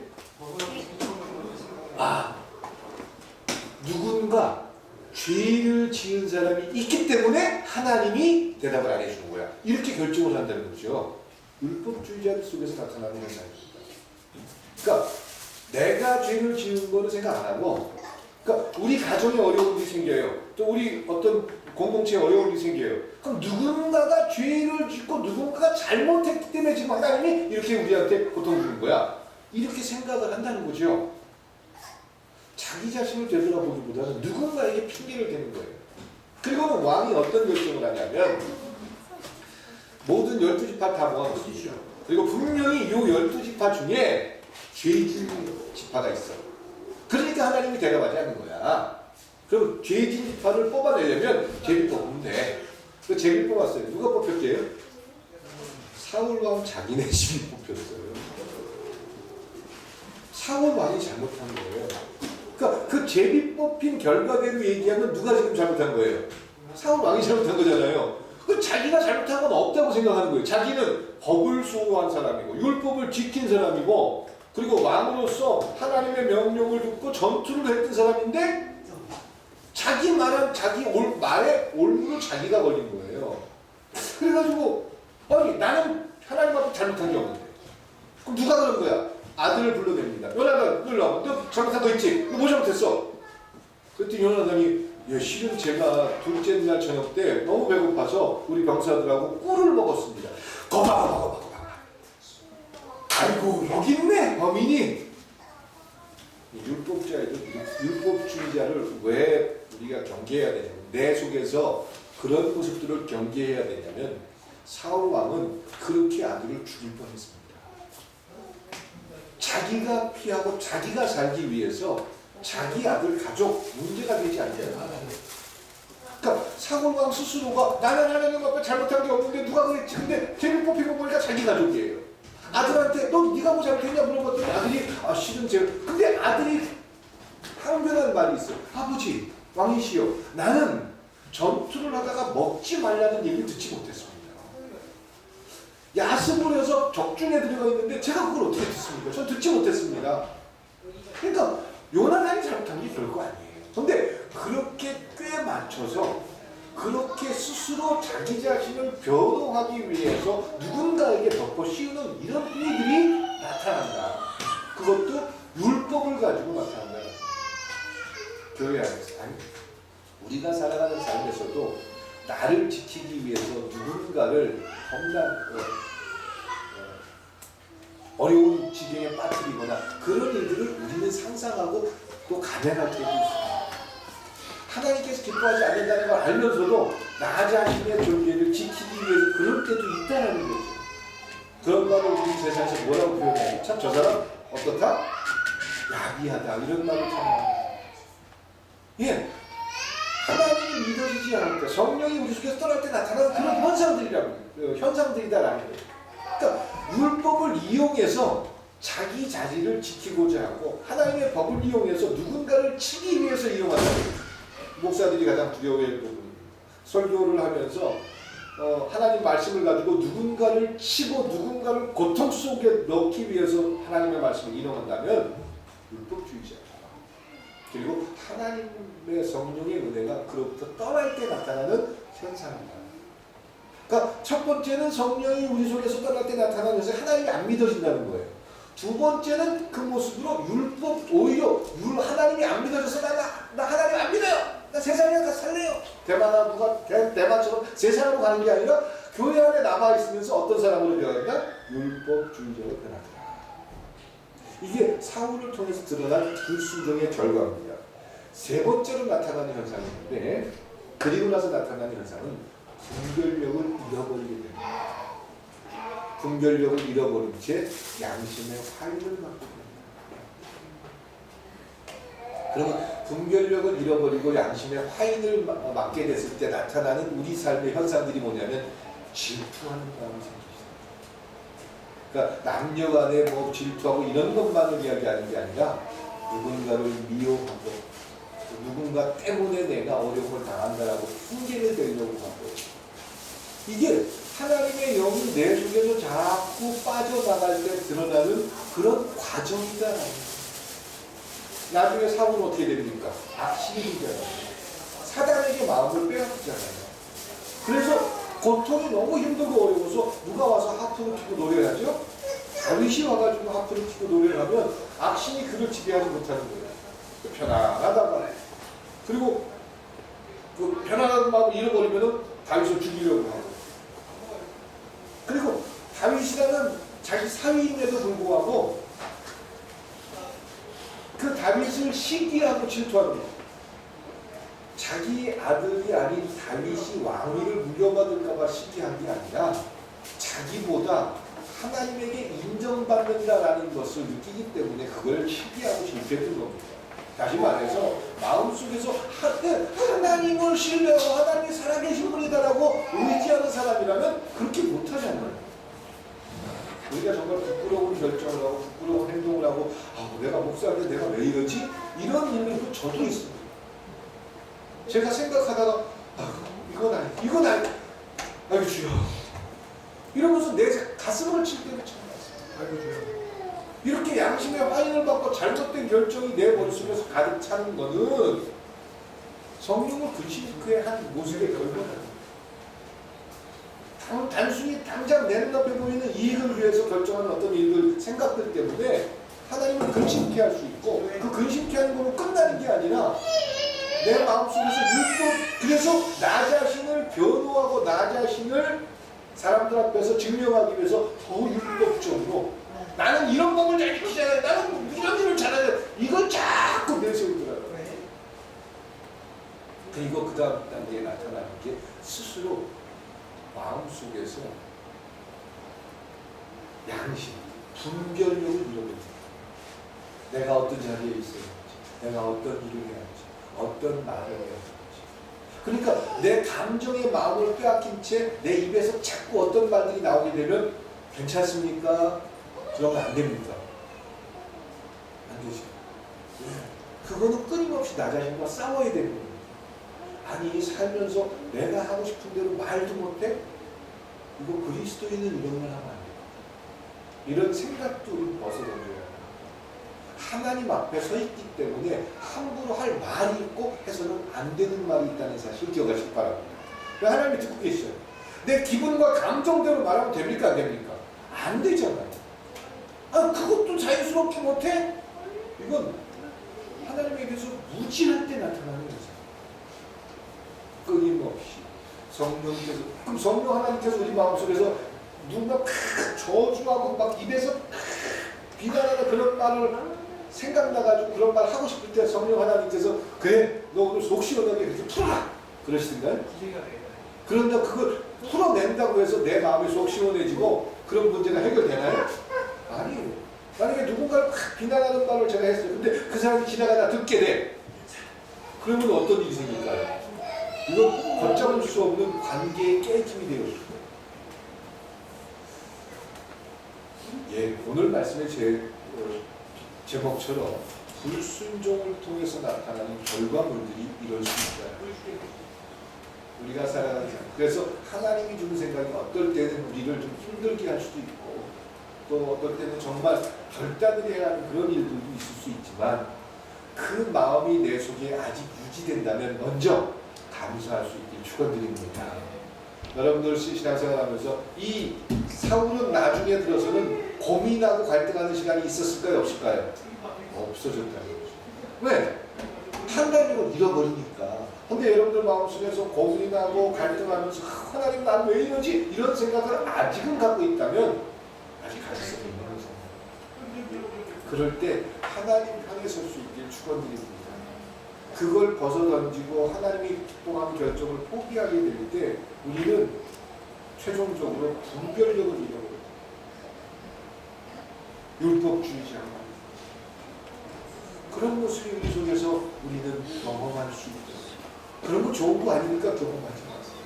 누군가 죄를 지은 사람이 있기 때문에 하나님이 대답을 안 해주는 거야. 이렇게 결정을 한다는 거죠. 율법주의자들 속에서 나타나는 현상입니다. 그러니까 내가 죄를 지은 거는 생각 안 하고 그러니까 우리 가정에 어려움이 생겨요. 또 우리 어떤 공동체에 어려움이 생겨요. 그럼 누군가가 죄를 짓고 누군가가 잘못했기 때문에 지금 하나님이 이렇게 우리한테 고통 주는 거야. 이렇게 생각을 한다는 거죠. 자기 자신을 되돌아보기보다는 누군가에게 핑계를 대는 거예요. 그리고는 왕이 어떤 결정을 하냐면 모든 12지파 다 모아놓습니다. 그리고 분명히 이 12지파 중에 죄진 지파가 있어. 그러니까 하나님이 대답하지 않는 거야. 그럼 죄진 지파를 뽑아내려면 제비 뽑으면 돼. 그 제비 뽑았어요. 누가 뽑혔게요? 사울왕 자기네 집이 뽑혔어요. 사울왕이 잘못한 거예요. 그러니까 그 제비 뽑힌 결과대로 얘기하면 누가 지금 잘못한 거예요? 사울왕이 잘못한 거잖아요. 그 자기가 잘못한 건 없다고 생각하는 거예요. 자기는 법을 수호한 사람이고 율법을 지킨 사람이고 그리고 왕으로서 하나님의 명령을 듣고 전투를 했던 사람인데 자기 말한 자기 말에 올무를 자기가 걸린 거예요. 그래가지고 아니 나는 하나님 앞에 잘못한 게 없는데 그럼 누가 그런 거야? 아들을 불러냅니다. 요나단 일로 와봐. 너 잘못한 거 있지? 너 뭐 잘못했어? 그랬더니 요나단이 실은 제가 둘째 날 저녁 때 너무 배고파서 우리 병사들하고 꿀을 먹었습니다. 거봐. 아이고 여기 있네 범인이. 율법주의자를 왜 우리가 경계해야 되냐면 내 속에서 그런 모습들을 경계해야 되냐면 사울 왕은 그렇게 아들을 죽일 뻔했습니다. 자기가 피하고 자기가 살기 위해서 자기 아들 가족 문제가 되지 않냐. 그러니까 사울 왕 스스로가 나는 하나님 앞에 잘못한 게 없는데 누가 그랬지? 근데 제일 뽑힌 거 보니까 자기 가족이에요. 아들한테 너 네가 뭐 잘못했냐 물어봤더니 아들이 실은 제가 근데 아들이 항변하는 말이 있어요. 아버지 왕이시여 나는 전투를 하다가 먹지 말라는 얘기를 듣지 못했습니다. 야습을 해서 적중에 들어가 있는데 제가 그걸 어떻게 듣습니까? 전 듣지 못했습니다. 그러니까 요나단이 잘못한 게 별거 아니에요. 근데 그렇게 꽤 맞춰서 그렇게 스스로 자기 자신을 변호하기 위해서 누군가에게 덮어 씌우는 이런 일들이 나타난다. 그것도 율법을 가지고 나타난다. 교회 안에서 아니 우리가 살아가는 삶에서도 나를 지키기 위해서 누군가를 어려운 지경에 빠뜨리거나 그런 일들을 우리는 상상하고 또 감행할 때도 있습니다. 하나님께서 기뻐하지 않는다는 걸 알면서도 나 자신의 존재를 지키기 위해서 그럴 때도 있다는 거죠. 그런 말을 우리 세상에서 뭐라고 표현해요? 참 저 사람 어떻다? 야비하다 이런 말을 참 예, 하나님이 믿어지지 않을 때 성령이 우리 속에서 떠날 때 나타나는 그런 현상들이다라는 거예요. 그러니까 율법을 이용해서 자기 자리를 지키고자 하고 하나님의 법을 이용해서 누군가를 치기 위해서 이용하는 거예요. 목사들이 가장 두려워할 부분. 설교를 하면서 하나님 말씀을 가지고 누군가를 치고 누군가를 고통 속에 넣기 위해서 하나님의 말씀을 인용한다면 율법주의자다. 그리고 하나님의 성령의 은혜가 그로부터 떠날 때 나타나는 현상입니다. 그러니까 첫 번째는 성령이 우리 속에서 떠날 때 나타나는 것은 하나님이 안 믿어진다는 거예요. 두 번째는 그 모습으로 오히려 하나님이 안 믿어져서 나 하나님 안 믿어요. 나 세상에 가 살래요. 대만처럼 세상으로 가는 게 아니라 교회 안에 남아있으면서 어떤 사람으로 변한다? 율법주의자로 변한다. 이게 사울을 통해서 드러난 불순종의 결과입니다. 세 번째로 나타나는 현상인데 그리고 나서 나타나는 현상은 분별력을 잃어버리게 됩니다. 분별력을 잃어버린 채 양심의 화인을 맞게 됩니다. 그러면 분별력을 잃어버리고 양심의 화인을 맞게 됐을 때 나타나는 우리 삶의 현상들이 뭐냐면 질투하는 마음이 생깁니다. 그러니까 남녀 간에 뭐 질투하고 이런 것만을 이야기하는 게 아니라 누군가를 미워하고 누군가 때문에 내가 어려움을 당한다라고 핑계를 대려고 하고 이게 하나님의 영이 내 속에서 자꾸 빠져나갈 때 드러나는 그런 과정이다. 나중에 사울은 어떻게 됩니까? 악신이잖아요. 사단에게 마음을 빼앗기잖아요. 그래서 고통이 너무 힘들고 어려워서 누가 와서 하프를 켜고 노래를 하죠? 다윗이 와가지고 하프를 켜고 노래를 하면 악신이 그를 지배하지 못하는 거예요. 편안하다가 그리고 그 편안한 마음을 잃어버리면은 다윗을 죽이려고 하고 그리고 다윗이라는 자기 사위임에도 불구하고 그 다윗을 시기하고 질투하는 거예요. 자기 아들이 아닌 다윗이 왕위를 물려받을까봐 시기한 게 아니라 자기보다 하나님에게 인정받는다라는 것을 느끼기 때문에 그걸 시기하고 질투했던 겁니다. 다시 말해서 마음속에서 하나님을 신뢰하고 하나님이 살아계신 분이다라고 의지하는 사람이라면 그렇게 못하잖아요. 우리가 정말 부끄러운 결정을 하고 부끄러운 행동을 하고 내가 목사인데 내가 왜 이러지? 이런 일도 저도 있습니다. 제가 생각하다가 이건 아니 아이고 주여 이러면서 내 가슴을 칠 때가 참 많습니다. 아이고 주여 이렇게 양심의 화인을 받고 잘못된 결정이 내 머릿속에서 가득 차는 거는 성령을 근심케한 모습의 결과입니다. 단순히 당장 내 눈앞에 보이는 이익을 위해서 결정하는 어떤 일들, 생각들 때문에 하나님을 근심케 할 수 있고 그 근심케 하는 걸로 끝나는 게 아니라 내 마음속에서 그래서 나 자신을 변호하고 나 자신을 사람들 앞에서 증명하기 위해서 더 율법적으로 나는 이런 법을 잘 지키잖아요. 나는 이런 일을 잘하잖아요. 이걸 자꾸 내세우더라고요. 그리고 그 다음 단계에 나타나는 게 스스로 마음속에서 양심, 분별력을 잃어버립니다. 내가 어떤 자리에 있어야 할지, 내가 어떤 일을 해야 할지, 어떤 말을 해야 할지. 그러니까 내 감정의 마음을 빼앗긴 채 내 입에서 자꾸 어떤 말들이 나오게 되면 괜찮습니까? 그러면 안 됩니다. 안 되죠. 그거는 끊임없이 나 자신과 싸워야 되는 겁니다. 아니 살면서 내가 하고 싶은 대로 말도 못해? 이거 그리스도인은 이런 걸 하면 안 돼. 이런 생각도 우리 벗어던져야 돼. 하나님 앞에 서 있기 때문에 함부로 할 말이 있고 해서는 안 되는 말이 있다는 사실 기억하시기 바랍니다. 하나님이 듣고 계셔요. 내 기분과 감정대로 말하면 됩니까? 안 됩니까? 안 되잖아요. 그것도 자연스럽게 못해? 이건 하나님에게서 무지할 때 나타나는 거죠. 끊임없이 성령께서 그럼 성령 하나님께서 우리 마음속에서 누군가 저주하고 막 입에서 비난하는 그런 말을 생각나가지고 그런 말 하고 싶을 때 성령 하나님께서 그래 너 오늘 속 시원하게 그렇게 풀어라 그러시던가요? 그런데 그걸 풀어낸다고 해서 내 마음이 속 시원해지고 그런 문제가 해결되나요? 아니에요. 만약에 누군가를 비난하는 말을 제가 했어요. 근데 그 사람이 지나가다 듣게 돼. 그러면 어떤 일이 생길까요? 이건 걷잡을 수 없는 관계의 깨짐이 되어 있습니다. 오늘 말씀의 제목처럼 불순종을 통해서 나타나는 결과물들이 이럴 수 있다. 우리가 살아가는 삶. 그래서 하나님이 주는 생각이 어떨 때는 우리를 좀 힘들게 할 수도 있고 또 어떨 때는 정말 결단을 해야 하는 그런 일들도 있을 수 있지만 그 마음이 내 속에 아직 유지된다면 먼저 감사할 수 있길 축원드립니다. 여러분들 신앙생활하면서 이 사울은 나중에 들어서는 고민하고 갈등하는 시간이 있었을까요? 없을까요? 없어졌다는 거죠. 왜? 판단력을 잃어버리니까. 근데 여러분들 마음속에서 고민하고 갈등하면서 하나님 난 왜 이러지? 이런 생각을 아직은 갖고 있다면 아직 가능성이 있는 거죠. 그럴 때 하나님 향해 설 수 있길 축원드립니다. 그걸 벗어던지고 하나님이 기뻐하는 결정을 포기하게 될 때 우리는 최종적으로 분별력을 잃어버립니다. 율법주의자 그런 모습이 우리 속에서 우리는 경험할 수 있죠. 그런 거 좋은 거 아니니까 경험하지 마세요.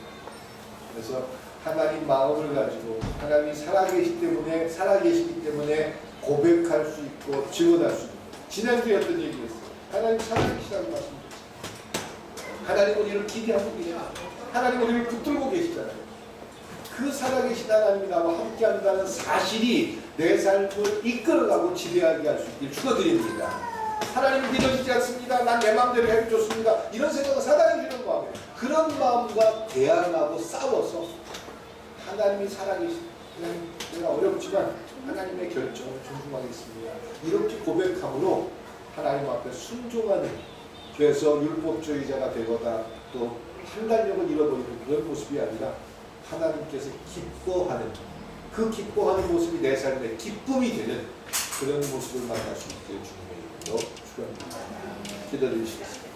그래서 하나님 마음을 가지고 하나님이 살아계시기 때문에 고백할 수 있고 증언할 수 있고 지난주에 어떤 얘기였어요? 하나님 살아계시다는 말씀드렸어요. 하나님 우리를 기대하고 계시잖아요. 하나님 우리를 붙들고 계시잖아요. 그 살아계신 하나님이 나와 함께한다는 사실이 내 삶을 이끌어가고 지배하게 할 수 있길 축원드립니다. 하나님 믿어지지 않습니다. 난 내 마음대로 해도 좋습니다. 이런 생각은 사단이 주는 마음이에요. 그런 마음과 대항하고 싸워서 하나님이 살아계신 내가 어렵지만 하나님의 결정을 존중하겠습니다. 이렇게 고백함으로 하나님 앞에 순종하는, 그래서 율법주의자가 되거나 또 판단력을 잃어버리는 그런 모습이 아니라 하나님께서 기뻐하는, 그 기뻐하는 모습이 내 삶의 기쁨이 되는 그런 모습을 만날 수 있게 주님의 이름으로 축원합니다. 기도드리시겠습니다.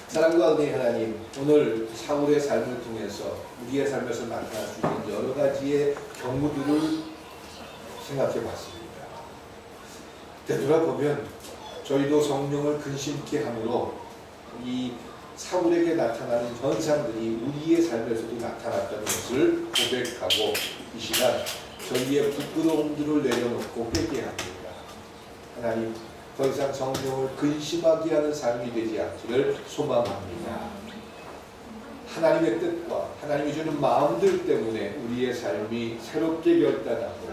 사랑과 은혜의 하나님, 오늘 사울의 삶을 통해서 우리의 삶에서 나타날 수 있는 여러 가지의 경우들을 생각해 봤습니다. 되돌아보면 저희도 성령을 근심케 함으로 이 사울에게 나타나는 현상들이 우리의 삶에서도 나타났다는 것을 고백하고 이 시간 저희의 부끄러움들을 내려놓고 회개합니다. 하나님, 더 이상 성령을 근심하게 하는 삶이 되지 않기를 소망합니다. 하나님의 뜻과 하나님이 주는 마음들 때문에 우리의 삶이 새롭게 결단하고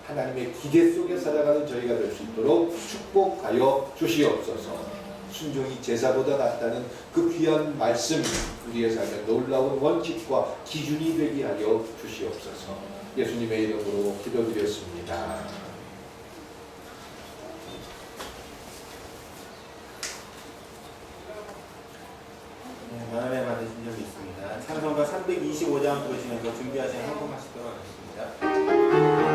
하나님의 기대 속에 살아가는 저희가 될 수 있도록 축복하여 주시옵소서. 순종이 제사보다 낫다는 그 귀한 말씀, 우리의 삶의 놀라운 원칙과 기준이 되게 하여 주시옵소서. 예수님의 이름으로 기도드렸습니다. 만원에 받으신 적이 있습니다. 찬송가 325장 부르시면서 준비하신 헌금하시도록 하겠습니다.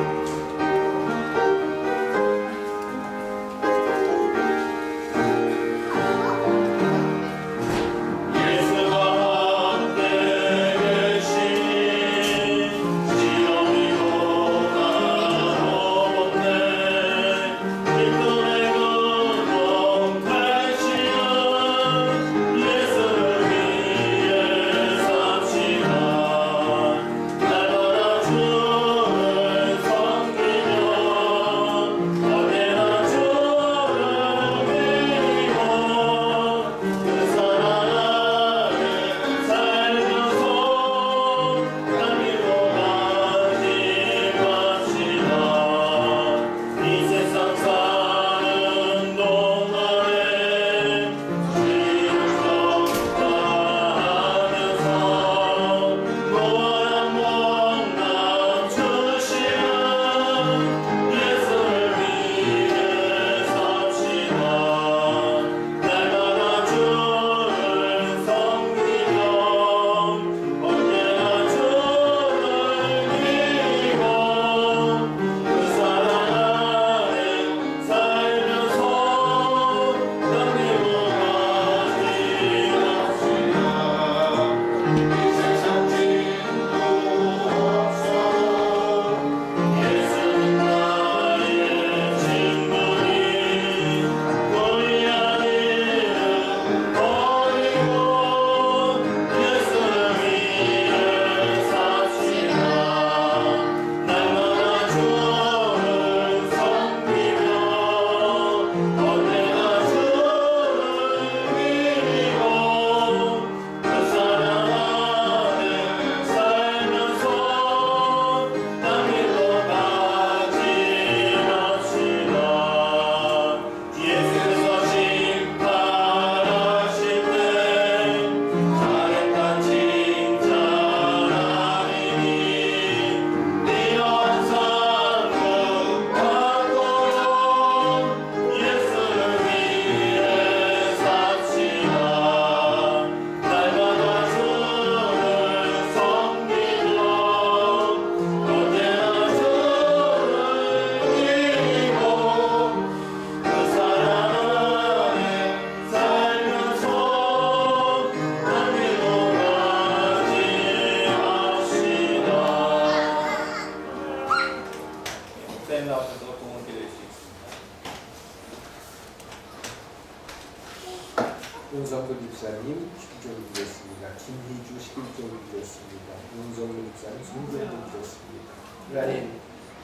윤성근 집사님 10종 드렸습니다. 김희주 11종 드렸습니다. 윤성근 집사님 3종 드렸습니다. 하나님,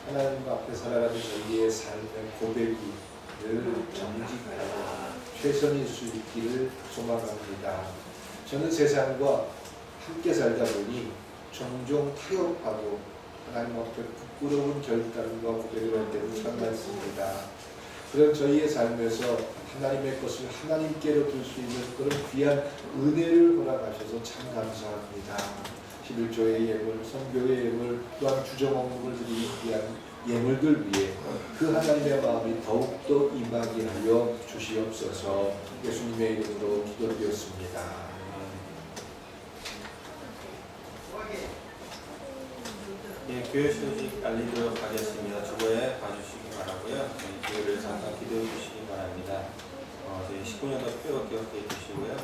하나님 앞에 살아가는 저희의 삶의 고백이 늘 정직하고 최선일 수 있기를 소망합니다. 저는 세상과 함께 살다 보니 종종 타협하고 하나님 앞에 부끄러운 결단과 고백을 할 때도 참 많습니다. 그런 저희의 삶에서 하나님의 것을 하나님께로 둘 수 있는 그런 귀한 은혜를 허락하셔서 참 감사합니다. 11조의 예물, 선교의 예물, 또한 주정원금을 드리기 위한 예물들 위해 그 하나님의 마음이 더욱더 임하게 하여 주시옵소서. 예수님의 이름으로 기도드렸습니다. 예, 교회 소식 알리도록 하겠습니다. 주보에 봐주시기 바라고요. 저희 교회를 잠깐 기도해 주시기 바랍니다. 저희 19년도 표 기억해 주시고요.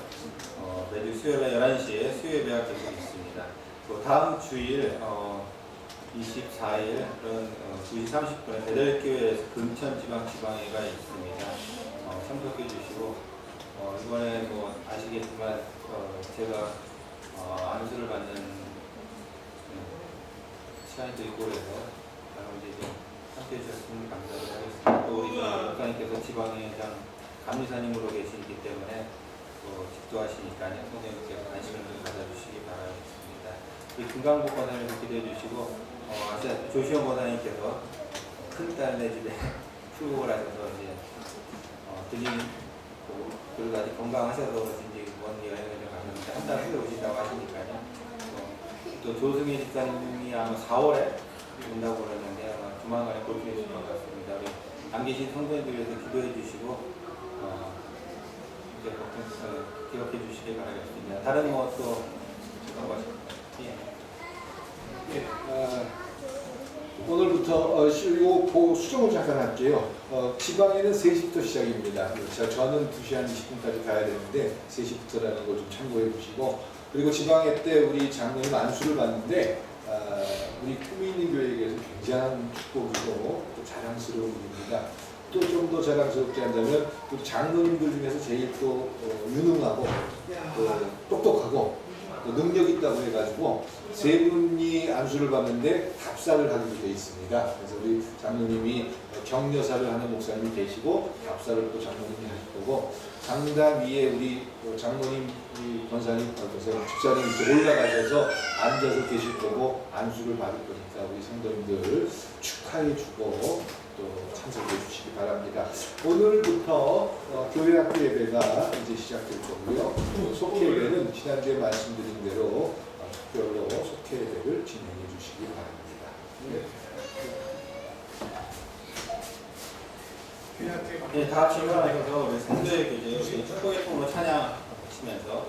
매주 수요일 11시에 수요예배가 계속 있습니다. 또 다음 주일 24일 2시 30분에 베델교회에서 금천지방지방회가 있습니다. 참석해 주시고 이번에 뭐 아시겠지만 제가 안수를 받는 시간이 있고 그래서 이제 좀 함께 해주셨으면 감사드리겠습니다. 또 우리 목사님께서 지방회장 감리사님으로 계시기 때문에 또 집도하시니까요. 성도님께서 관심을 좀 가져주시기 바라겠습니다. 우리 김강국 권사님도 기대해 주시고 조시원 권사님께서 큰딸네 집에 출국을 하셔서 이제 들리는 그리고 아직 건강하셔서 이제 먼 여행을 좀 가셨는데 한 달 후에 오신다고 하시니까요. 또 조승희 집사님이 아마 4월에 온다고 그러는데 아마 조만간에 볼 수 있을 것 같습니다. 우리 안 계신 성도님들 위해서 기도해 주시고 이제 기억해 주시길 바라겠습니다. 다른 것도 오늘부터 수정을 잠깐 할게요. 지방에는 3시부터 시작입니다. 저는 2시 한 20분까지 가야 되는데 3시부터라는 걸 좀 참고해 주시고, 그리고 지방회 때 우리 장로님 안수를 받는데 우리 품위 있는 교회에게서 굉장한 축복이고 또 자랑스러운 일입니다. 또 좀 더 자랑스럽게 한다면 또 장로님들 중에서 제일 또 유능하고 또 똑똑하고 또 능력 있다고 해가지고 3분이 안수를 받는데 답사를 하기로 되어 있습니다. 그래서 우리 장로님이 격려사를 하는 목사님이 계시고 답사를 또 장로님이 하실 거고, 강단 위에 우리 장로님, 우리 권사님, 집사님 이렇게 올라가셔서 앉아서 계실 거고 안수를 받을 거니까 우리 성도님들 축하해 주고 또 참석해 주시기 바랍니다. 오늘부터 교회 학교 예배가 이제 시작될 거고요. 속회 예배는 지난주에 말씀드린 대로 특별로 속회 예배를 진행해 주시기 바랍니다. 네, 다 같이 일어나셔서 우리 성도의 교제 축복의 통으로 찬양하시면서